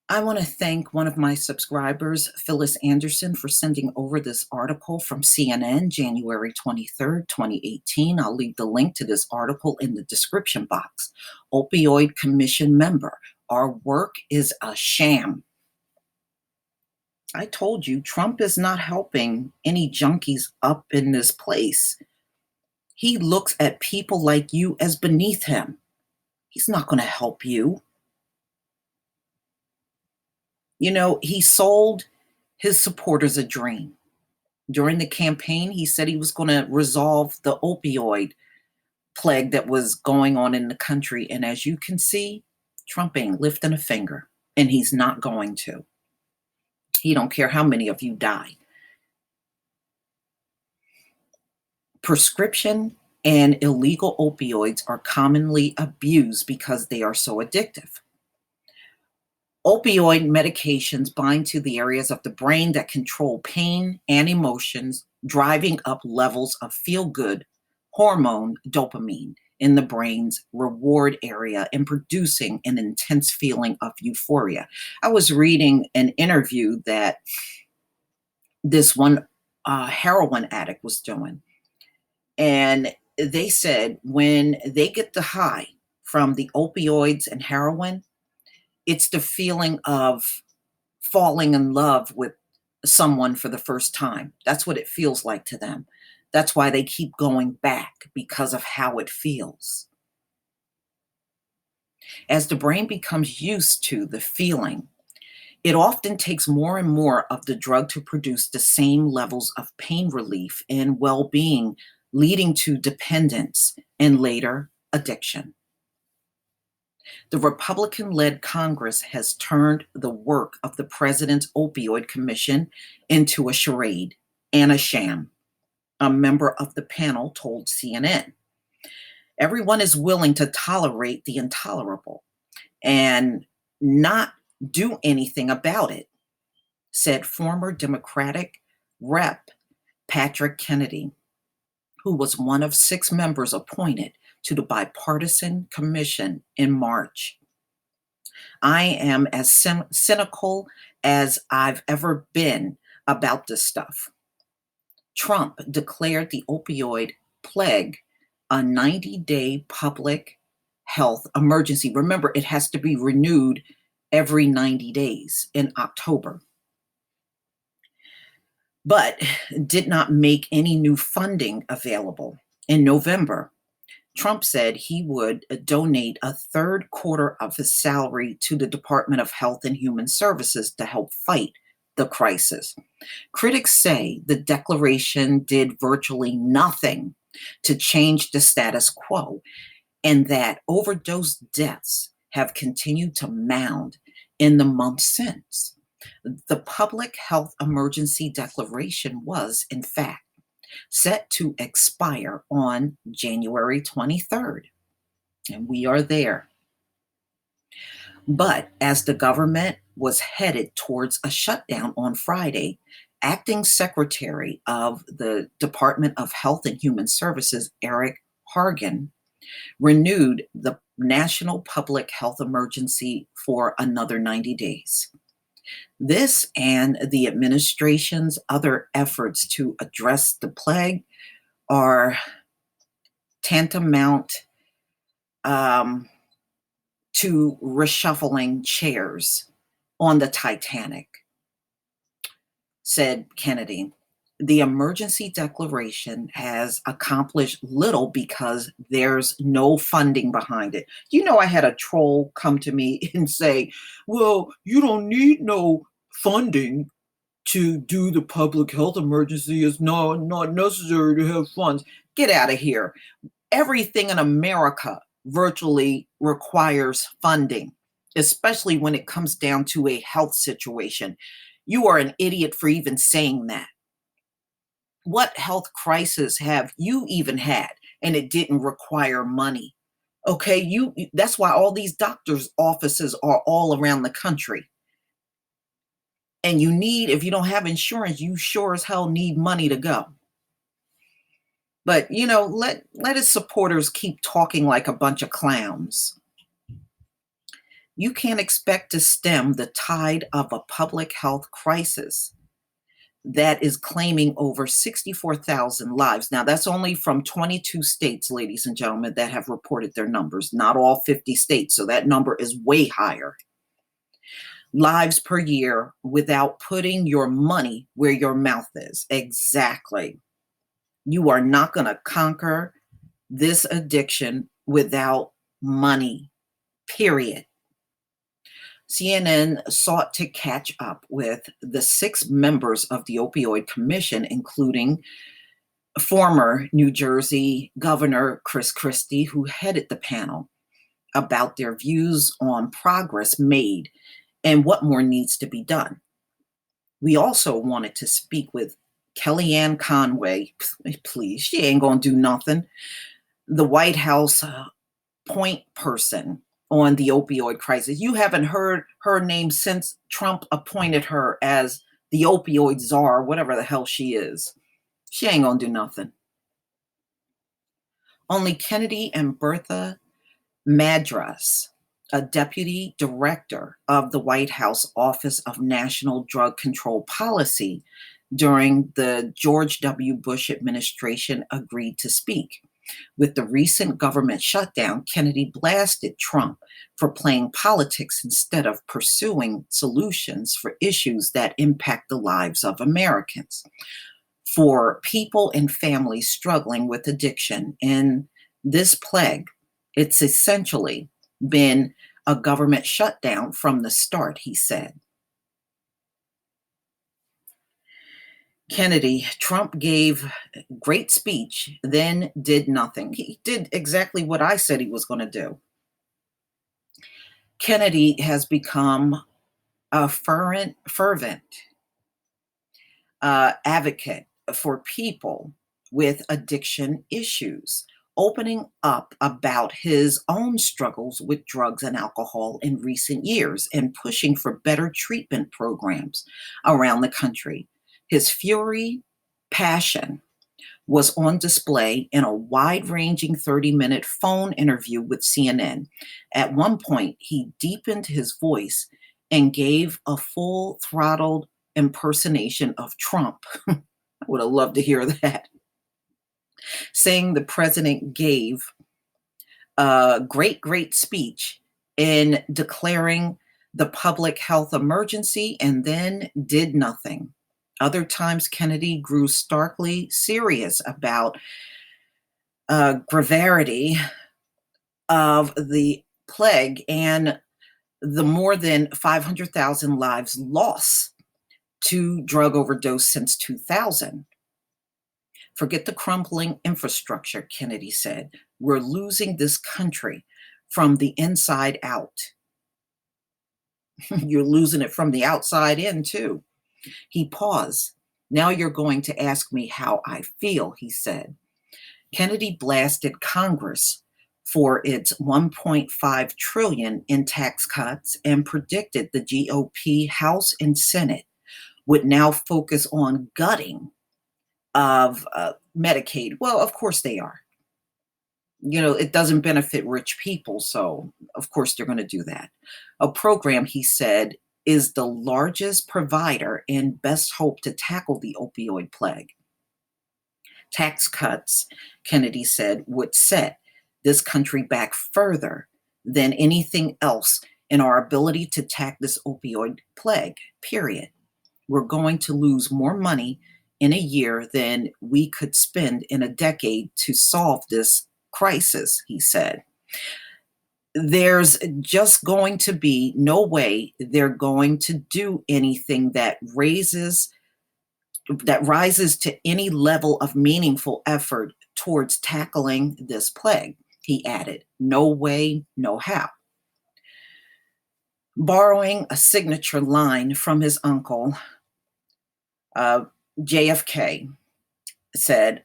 I want to thank one of my subscribers, Phyllis Anderson, for sending over this article from CNN, January 23rd, 2018. I'll leave the link to this article in the description box. Opioid Commission member, our work is a sham. I told you, Trump is not helping any junkies up in this place. He looks at people like you as beneath him. He's not going to help you. You know, he sold his supporters a dream. During the campaign, he said he was going to resolve the opioid plague that was going on in the country. And as you can see, Trump ain't lifting a finger, and he's not going to. He don't care how many of you die. Prescription and illegal opioids are commonly abused because they are so addictive. Opioid medications bind to the areas of the brain that control pain and emotions, driving up levels of feel-good hormone dopamine in the brain's reward area and producing an intense feeling of euphoria. I was reading an interview that this one heroin addict was doing, and they said when they get the high from the opioids and heroin, it's the feeling of falling in love with someone for the first time. That's what it feels like to them. That's why they keep going back, because of how it feels. As the brain becomes used to the feeling, it often takes more and more of the drug to produce the same levels of pain relief and well-being, leading to dependence and later addiction. The Republican-led Congress has turned the work of the president's opioid commission into a charade and a sham, a member of the panel told CNN. Everyone is willing to tolerate the intolerable and not do anything about it, said former Democratic Rep. Patrick Kennedy, who was one of 6 members appointed to the bipartisan commission in March. I am as cynical as I've ever been about this stuff. Trump declared the opioid plague a 90-day public health emergency. Remember, it has to be renewed every 90 days in October, but did not make any new funding available. In November, Trump said he would donate a third quarter of his salary to the Department of Health and Human Services to help fight the crisis. Critics say the declaration did virtually nothing to change the status quo, and that overdose deaths have continued to mound in the months since. The public health emergency declaration was, in fact, set to expire on January 23rd, and we are there. But as the government was headed towards a shutdown on Friday, Acting Secretary of the Department of Health and Human Services, Eric Hargan, renewed the national public health emergency for another 90 days. This and the administration's other efforts to address the plague are tantamount to reshuffling chairs on the Titanic, said Kennedy. The emergency declaration has accomplished little because there's no funding behind it. You know, I had a troll come to me and say, well, you don't need no funding to do the public health emergency. It's not necessary to have funds. Get out of here. Everything in America virtually requires funding, especially when it comes down to a health situation. You are an idiot for even saying that. What health crisis have you even had and it didn't require money? Okay, that's why all these doctors' offices are all around the country. And you need, if you don't have insurance, you sure as hell need money to go. But, you know, let his supporters keep talking like a bunch of clowns. You can't expect to stem the tide of a public health crisis that is claiming over 64,000 lives. Now, that's only from 22 states, ladies and gentlemen, that have reported their numbers, not all 50 states. So that number is way higher. Lives per year without putting your money where your mouth is. Exactly. You are not going to conquer this addiction without money, period. CNN sought to catch up with the 6 members of the Opioid Commission, including former New Jersey Governor Chris Christie, who headed the panel, about their views on progress made and what more needs to be done. We also wanted to speak with Kellyanne Conway. Please, she ain't going to do nothing. The White House point person on the opioid crisis. You haven't heard her name since Trump appointed her as the opioid czar, whatever the hell she is. She ain't gonna do nothing. Only Kennedy and Bertha Madras, a deputy director of the White House Office of National Drug Control Policy during the George W. Bush administration, agreed to speak. With the recent government shutdown, Kennedy blasted Trump for playing politics instead of pursuing solutions for issues that impact the lives of Americans. For people and families struggling with addiction in this plague, it's essentially been a government shutdown from the start, he said. Trump gave great speech, then did nothing. He did exactly what I said he was going to do. Kennedy has become a fervent advocate for people with addiction issues, opening up about his own struggles with drugs and alcohol in recent years and pushing for better treatment programs around the country. His fury, passion was on display in a wide-ranging 30-minute phone interview with CNN. At one point, he deepened his voice and gave a full-throttled impersonation of Trump. I would have loved to hear that. Saying the president gave a great speech in declaring the public health emergency and then did nothing. Other times, Kennedy grew starkly serious about gravarity of the plague and the more than 500,000 lives lost to drug overdose since 2000. Forget the crumbling infrastructure, Kennedy said. We're losing this country from the inside out. You're losing it from the outside in, too. He paused. Now you're going to ask me how I feel, he said. Kennedy blasted Congress for its $1.5 trillion in tax cuts and predicted the GOP House and Senate would now focus on gutting of Medicaid. Well, of course they are. You know, it doesn't benefit rich people, so of course they're going to do that. A program, he said, is the largest provider and best hope to tackle the opioid plague. Tax cuts, Kennedy said, would set this country back further than anything else in our ability to tackle this opioid plague, period. We're going to lose more money in a year than we could spend in a decade to solve this crisis, he said. There's just going to be no way they're going to do anything that rises to any level of meaningful effort towards tackling this plague, he added. No way, no how. Borrowing a signature line from his uncle, JFK, said,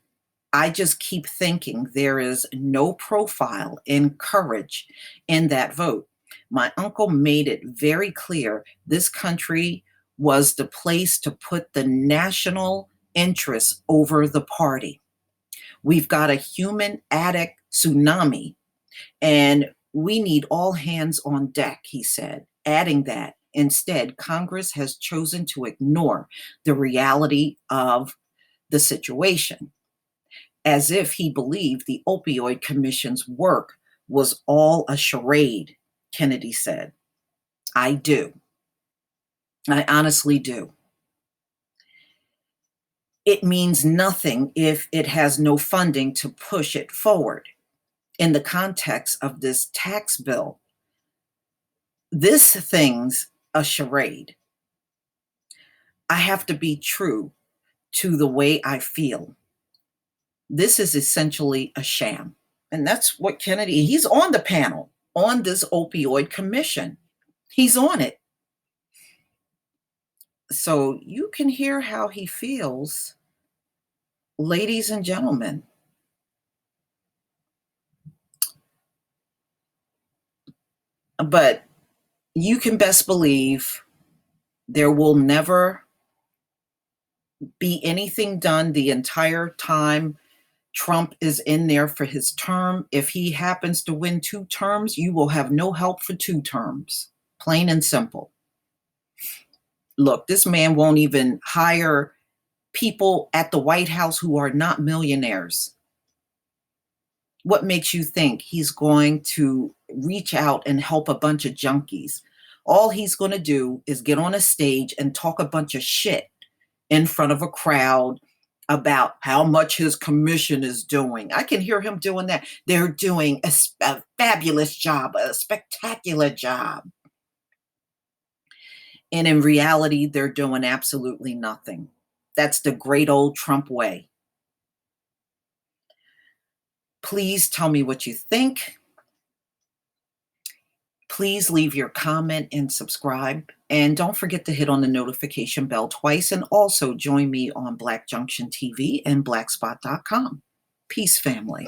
I just keep thinking there is no profile and courage in that vote. My uncle made it very clear this country was the place to put the national interest over the party. We've got a human addict tsunami, and We need all hands on deck, he said, adding that instead, Congress has chosen to ignore the reality of the situation, as if he believed the Opioid Commission's work was all a charade, Kennedy said. I do. I honestly do. It means nothing if it has no funding to push it forward. In the context of this tax bill, this thing's a charade. I have to be true to the way I feel. This is essentially a sham. And that's what Kennedy, he's on the panel on this opioid commission. He's on it. So you can hear how he feels, ladies and gentlemen. But you can best believe there will never be anything done the entire time Trump is in there for his term. If he happens to win 2 terms, you will have no help for 2 terms. Plain and simple. Look, this man won't even hire people at the White House who are not millionaires. What makes you think he's going to reach out and help a bunch of junkies? All he's going to do is get on a stage and talk a bunch of shit in front of a crowd about how much his commission is doing. I can hear him doing that. They're doing a fabulous job, a spectacular job. And in reality, they're doing absolutely nothing. That's the great old Trump way. Please tell me what you think. Please leave your comment and subscribe. And don't forget to hit on the notification bell twice. And also join me on Black Junction TV and blackspot.com. Peace, family.